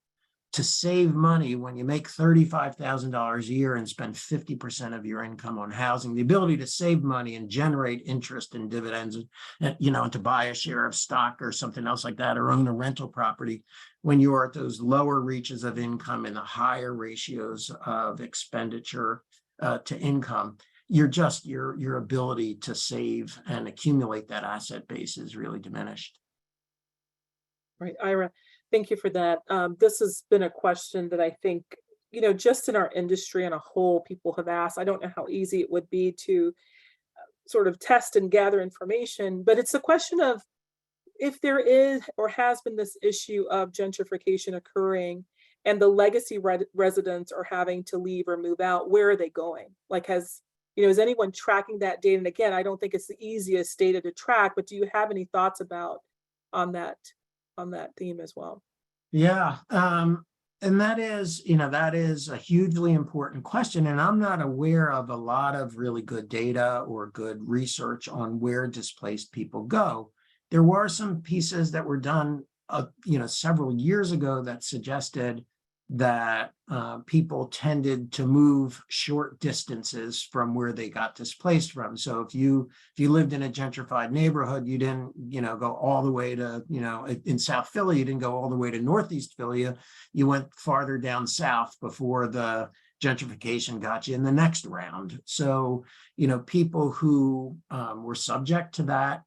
to save money when you make $35,000 a year and spend 50% of your income on housing, the ability to save money and generate interest and dividends, and to buy a share of stock or something else like that, or own a rental property, when you are at those lower reaches of income and the higher ratios of expenditure to income, your ability to save and accumulate that asset base is really diminished. Right, Ira, thank you for that. This has been a question that I think, just in our industry on a whole, people have asked. I don't know how easy it would be to sort of test and gather information, but it's a question of if there is or has been this issue of gentrification occurring and the legacy residents are having to leave or move out, where are they going? Like, is anyone tracking that data? And again, I don't think it's the easiest data to track, but do you have any thoughts about on that theme as well? Yeah. And that is a hugely important question. And I'm not aware of a lot of really good data or good research on where displaced people go. There were some pieces that were done, several years ago that suggested that people tended to move short distances from where they got displaced from. So if you lived in a gentrified neighborhood, you didn't, go all the way to, in South Philly, you didn't go all the way to Northeast Philly. You went farther down south before the gentrification got you in the next round. So, people who were subject to that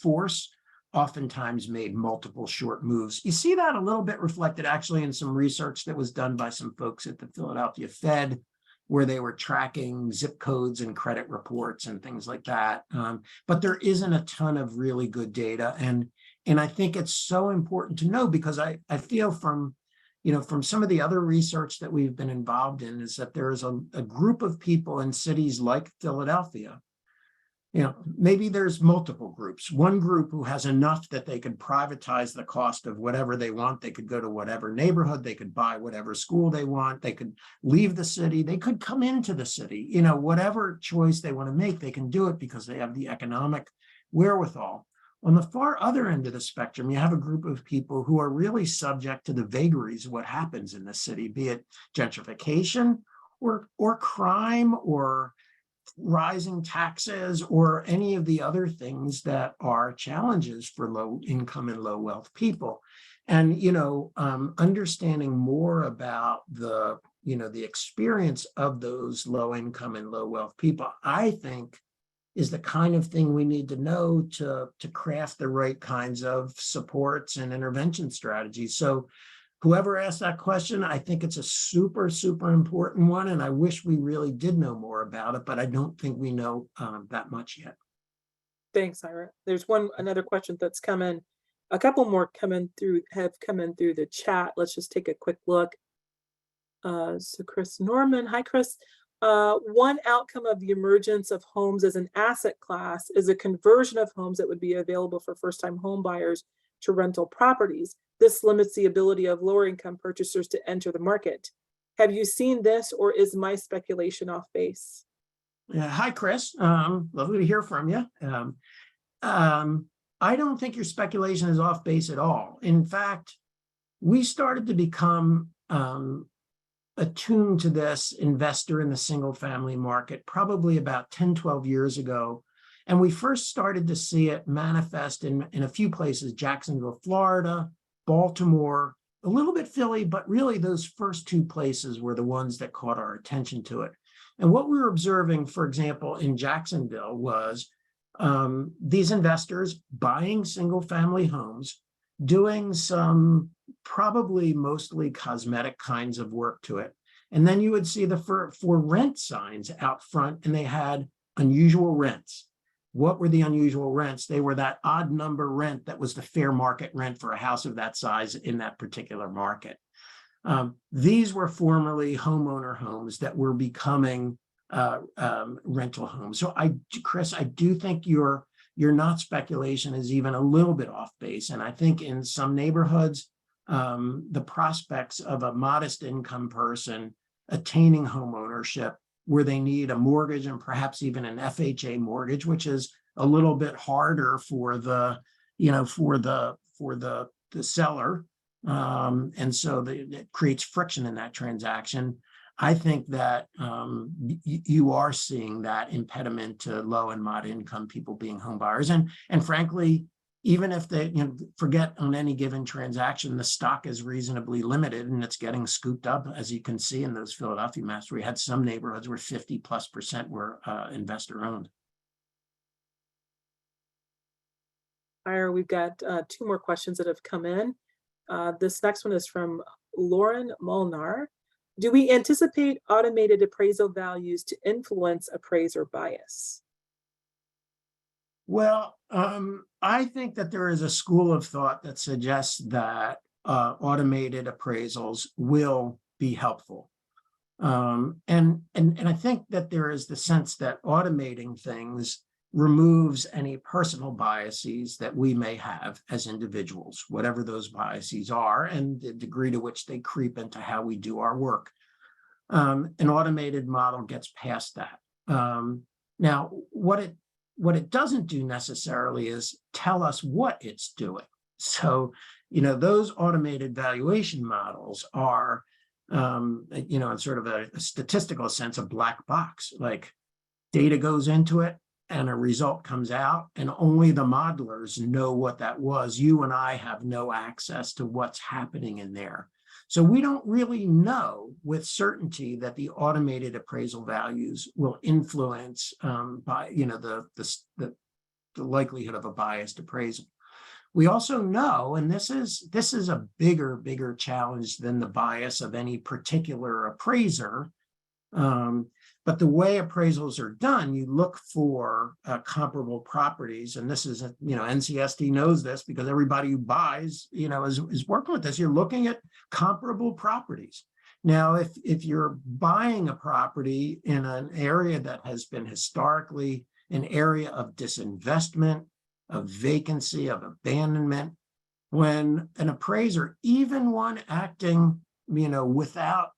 force oftentimes made multiple short moves. You see that a little bit reflected actually in some research that was done by some folks at the Philadelphia Fed, where they were tracking zip codes and credit reports and things like that. But there isn't a ton of really good data. And I think it's so important to know, because I feel from some of the other research that we've been involved in is that there is a group of people in cities like Philadelphia. Maybe there's multiple groups. One group who has enough that they could privatize the cost of whatever they want. They could go to whatever neighborhood, they could buy whatever school they want, they could leave the city, they could come into the city, whatever choice they want to make, they can do it because they have the economic wherewithal. On the far other end of the spectrum, you have a group of people who are really subject to the vagaries of what happens in the city, be it gentrification or crime or rising taxes or any of the other things that are challenges for low income and low wealth people. And, understanding more about the experience of those low income and low wealth people, I think, is the kind of thing we need to know to craft the right kinds of supports and intervention strategies. So whoever asked that question, I think it's a super, super important one. And I wish we really did know more about it, but I don't think we know that much yet. Thanks, Ira. There's another question that's come in. A couple more have come in through the chat. Let's just take a quick look. So Chris Norman, hi Chris. One outcome of the emergence of homes as an asset class is a conversion of homes that would be available for first-time home buyers to rental properties. This limits the ability of lower income purchasers to enter the market. Have you seen this, or is my speculation off base? Yeah, hi, Chris. Lovely to hear from you. I don't think your speculation is off base at all. In fact, we started to become attuned to this investor in the single family market probably about 10, 12 years ago. And we first started to see it manifest in a few places: Jacksonville, Florida, Baltimore, a little bit Philly, but really those first two places were the ones that caught our attention to it. And what we were observing, for example, in Jacksonville was these investors buying single family homes, doing some probably mostly cosmetic kinds of work to it. And then you would see the for rent signs out front, and they had unusual rents. What were the unusual rents? They were that odd number rent that was the fair market rent for a house of that size in that particular market. These were formerly homeowner homes that were becoming rental homes. So Chris, I do think your not speculation is even a little bit off base. And I think in some neighborhoods, the prospects of a modest income person attaining home ownership where they need a mortgage and perhaps even an FHA mortgage, which is a little bit harder for the seller. And so it creates friction in that transaction. I think that you are seeing that impediment to low and moderate income people being home buyers. And frankly, even if they forget on any given transaction, the stock is reasonably limited and it's getting scooped up, as you can see in those Philadelphia maps. We had some neighborhoods where 50+% were investor owned. Ira, we've got two more questions that have come in. This next one is from Lauren Molnar. Do we anticipate automated appraisal values to influence appraiser bias? Well, I think that there is a school of thought that suggests that automated appraisals will be helpful. And I think that there is the sense that automating things removes any personal biases that we may have as individuals, whatever those biases are, and the degree to which they creep into how we do our work. An automated model gets past that. Now, what it doesn't do necessarily is tell us what it's doing. So, those automated valuation models are, in sort of a statistical sense, a black box. Like, data goes into it and a result comes out, and only the modelers know what that was. You and I have no access to what's happening in there. So we don't really know with certainty that the automated appraisal values will influence by the likelihood of a biased appraisal. We also know, and this is a bigger challenge than the bias of any particular appraiser. But the way appraisals are done, you look for comparable properties, and this is NCSD knows this because everybody who buys is working with this. You're looking at comparable properties. Now, if you're buying a property in an area that has been historically an area of disinvestment, of vacancy, of abandonment, when an appraiser, even one acting without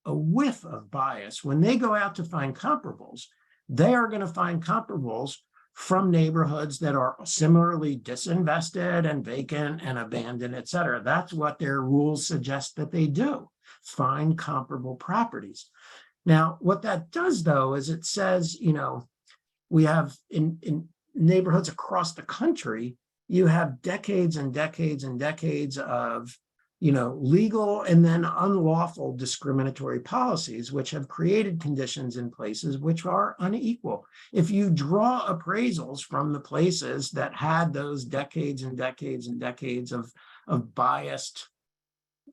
a whiff of bias, when they go out to find comparables, they are going to find comparables from neighborhoods that are similarly disinvested and vacant and abandoned, et cetera. That's what their rules suggest that they do, find comparable properties. Now, what that does, though, is it says, we have in neighborhoods across the country, you have decades and decades and decades of legal and then unlawful discriminatory policies, which have created conditions in places which are unequal. If you draw appraisals from the places that had those decades and decades and decades of biased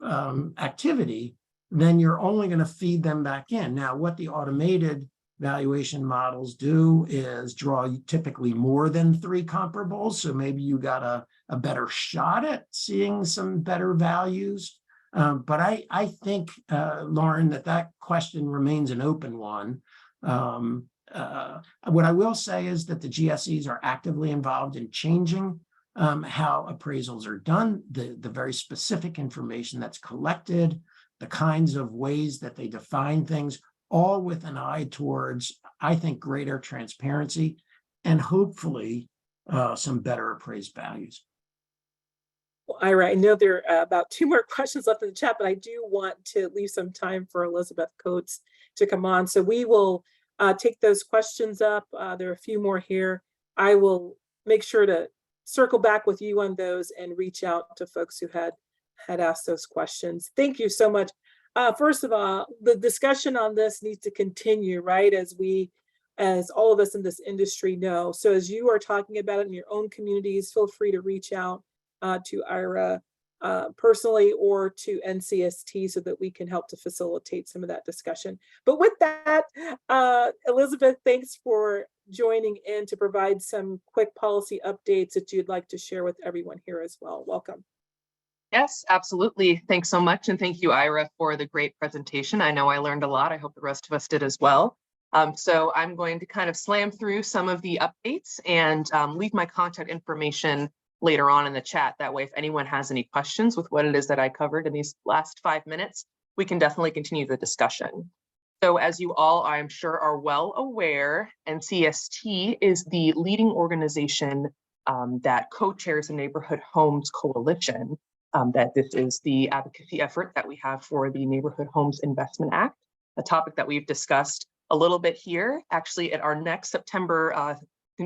activity, then you're only going to feed them back in. Now, what the automated valuation models do is draw typically more than 3 comparables. So maybe you got a better shot at seeing some better values. But I think, Lauren, that question remains an open one. What I will say is that the GSEs are actively involved in changing how appraisals are done, the very specific information that's collected, the kinds of ways that they define things, all with an eye towards, I think, greater transparency and hopefully some better appraised values. Well, Ira, I know there are about 2 more questions left in the chat, but I do want to leave some time for Elizabeth Coates to come on. So we will take those questions up. There are a few more here. I will make sure to circle back with you on those and reach out to folks who had asked those questions. Thank you so much. First of all, the discussion on this needs to continue, right? As all of us in this industry know. So as you are talking about it in your own communities, feel free to reach out to Ira personally or to NCST so that we can help to facilitate some of that discussion. But with that, Elizabeth, thanks for joining in to provide some quick policy updates that you'd like to share with everyone here as well. Welcome. Yes, absolutely. Thanks so much. And thank you, Ira, for the great presentation. I know I learned a lot. I hope the rest of us did as well. So I'm going to kind of slam through some of the updates and leave my contact information later on in the chat. That way, if anyone has any questions with what it is that I covered in these last 5 minutes, we can definitely continue the discussion. So as you all, I'm sure, are well aware, NCST is the leading organization that co-chairs the Neighborhood Homes Coalition. That this is the advocacy effort that we have for the Neighborhood Homes Investment Act, a topic that we've discussed a little bit here, actually at our next September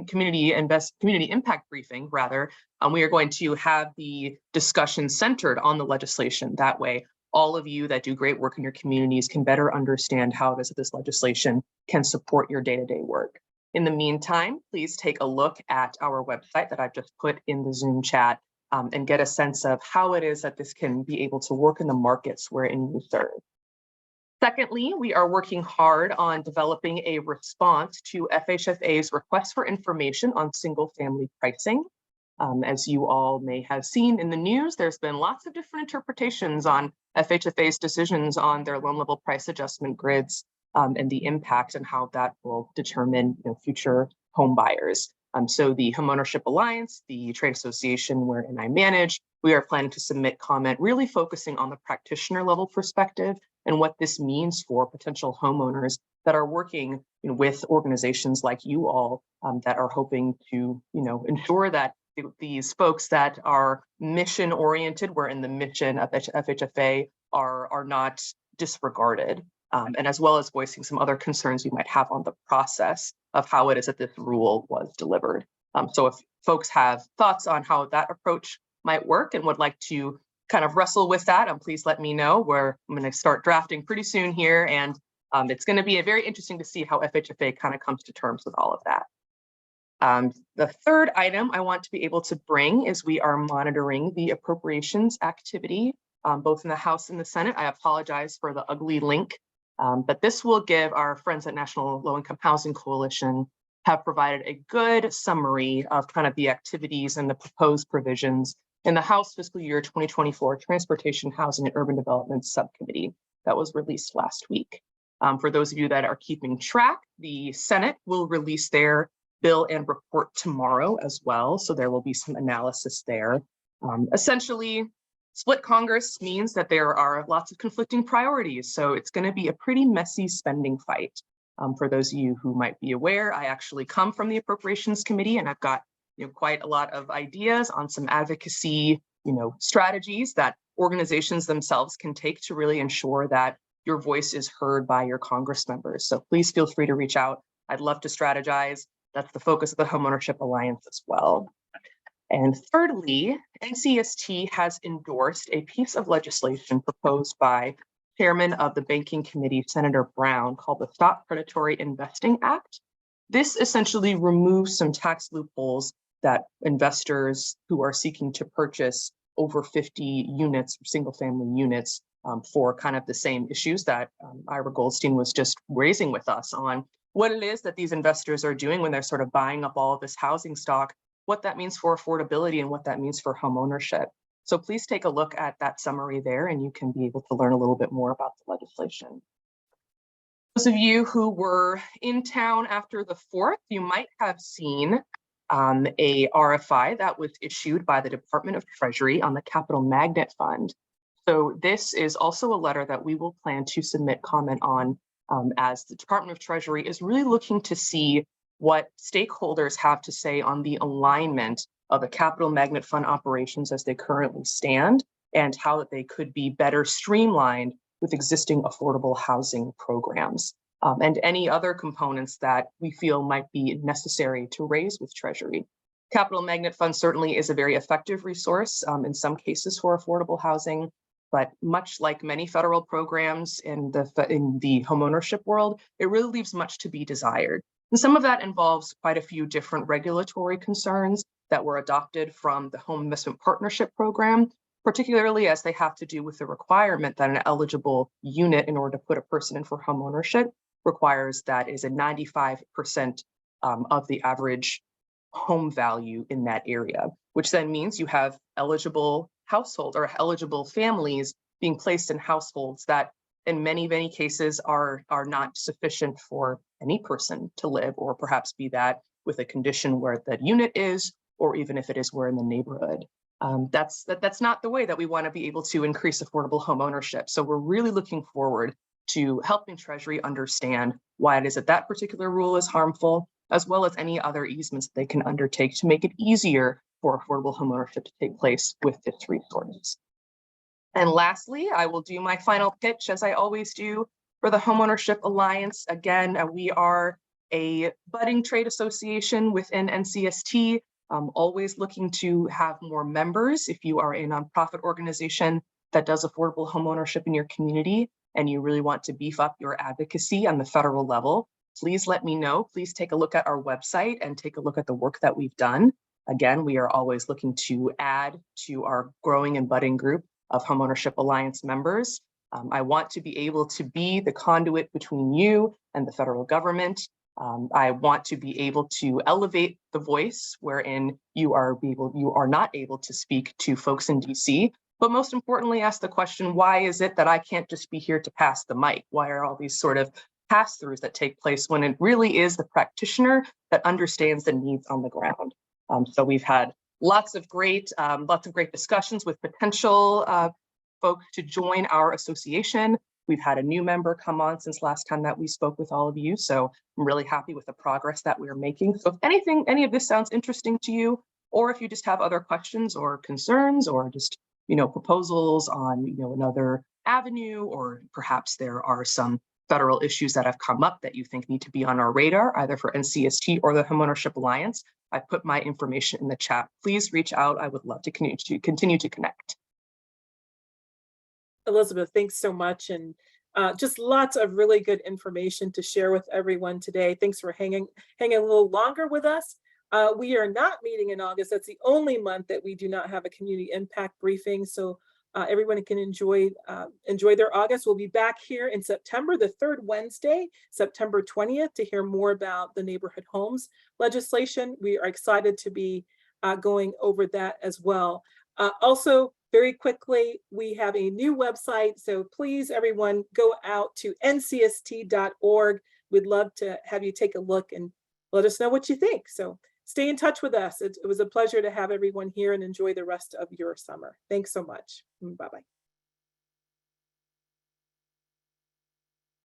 community impact briefing, rather. We are going to have the discussion centered on the legislation. That way, all of you that do great work in your communities can better understand how it is that this legislation can support your day-to-day work. In the meantime, please take a look at our website that I've just put in the Zoom chat and get a sense of how it is that this can be able to work in the markets wherein you serve. Secondly, we are working hard on developing a response to FHFA's request for information on single-family pricing. As you all may have seen in the news, there's been lots of different interpretations on FHFA's decisions on their loan level price adjustment grids and the impact and how that will determine future home buyers. So the Homeownership Alliance, the trade association wherein I manage, we are planning to submit comment really focusing on the practitioner level perspective and what this means for potential homeowners that are working with organizations like you all that are hoping to ensure that these folks that are mission oriented, wherein the mission of FHFA are not disregarded. And as well as voicing some other concerns you might have on the process of how it is that this rule was delivered. So if folks have thoughts on how that approach might work and would like to kind of wrestle with that, please let me know. I'm going to start drafting pretty soon here, and it's going to be very interesting to see how FHFA kind of comes to terms with all of that. The third item I want to be able to bring is we are monitoring the appropriations activity, both in the House and the Senate. I apologize for the ugly link. But this will give our friends at National Low Income Housing Coalition have provided a good summary of kind of the activities and the proposed provisions in the House fiscal year 2024 Transportation, Housing, and Urban Development Subcommittee that was released last week. For those of you that are keeping track, the Senate will release their bill and report tomorrow as well. So there will be some analysis there. Essentially, split Congress means that there are lots of conflicting priorities. So it's going to be a pretty messy spending fight. For those of you who might be aware, I actually come from the Appropriations Committee, and I've got quite a lot of ideas on some advocacy strategies that organizations themselves can take to really ensure that your voice is heard by your Congress members. So please feel free to reach out. I'd love to strategize. That's the focus of the Homeownership Alliance as well. And thirdly, NCST has endorsed a piece of legislation proposed by Chairman of the Banking Committee, Senator Brown, called the Stop Predatory Investing Act. This essentially removes some tax loopholes that investors who are seeking to purchase over 50 units, single family units, for kind of the same issues that Ira Goldstein was just raising with us on what it is that these investors are doing when they're sort of buying up all of this housing stock, what that means for affordability and what that means for home ownership. So please take a look at that summary there, and you can be able to learn a little bit more about the legislation. Those of you who were in town after the 4th, you might have seen a RFI that was issued by the Department of Treasury on the Capital Magnet Fund. So this is also a letter that we will plan to submit comment on as the Department of Treasury is really looking to see what stakeholders have to say on the alignment of the Capital Magnet Fund operations as they currently stand and how that they could be better streamlined with existing affordable housing programs. And any other components that we feel might be necessary to raise with Treasury. Capital Magnet Fund certainly is a very effective resource in some cases for affordable housing, but much like many federal programs in the homeownership world, it really leaves much to be desired. And some of that involves quite a few different regulatory concerns that were adopted from the Home Investment Partnership Program, particularly as they have to do with the requirement that an eligible unit in order to put a person in for homeownership requires that is a 95% of the average home value in that area, which then means you have eligible household or eligible families being placed in households that in many, many cases are not sufficient for any person to live, or perhaps be that with a condition where that unit is, or even if it is where in the neighborhood. That's not the way that we want to be able to increase affordable home ownership. So we're really looking forward to helping Treasury understand why it is that that particular rule is harmful, as well as any other easements they can undertake to make it easier for affordable homeownership to take place with this resource. And lastly, I will do my final pitch, as I always do, for the Homeownership Alliance. Again, we are a budding trade association within NCST, always looking to have more members. If you are a nonprofit organization that does affordable homeownership in your community, and you really want to beef up your advocacy on the federal level, please let me know. Please take a look at our website and take a look at the work that we've done. Again, we are always looking to add to our growing and budding group of Homeownership Alliance members. I want to be able to be the conduit between you and the federal government. I want to be able to elevate the voice wherein you are not able to speak to folks in DC. But most importantly, ask the question, why is it that I can't just be here to pass the mic? Why are all these sort of pass-throughs that take place when it really is the practitioner that understands the needs on the ground? So we've had lots of great discussions with potential folks to join our association. We've had a new member come on since last time that we spoke with all of you. So I'm really happy with the progress that we're making. So if any of this sounds interesting to you, or if you just have other questions or concerns, or just proposals on another avenue, or perhaps there are some federal issues that have come up that you think need to be on our radar, either for NCST or the Homeownership Alliance, I put my information in the chat. Please reach out. I would love to continue to connect. Elizabeth, thanks so much. And just lots of really good information to share with everyone today. Thanks for hanging a little longer with us. We are not meeting in August. That's the only month that we do not have a community impact briefing. So everyone can enjoy their August. We'll be back here in September, the third Wednesday, September 20th, to hear more about the neighborhood homes legislation. We are excited to be going over that as well. Also, very quickly, we have a new website. So please, everyone, go out to ncst.org. We'd love to have you take a look and let us know what you think. So stay in touch with us. It was a pleasure to have everyone here, and enjoy the rest of your summer. Thanks so much. Bye-bye.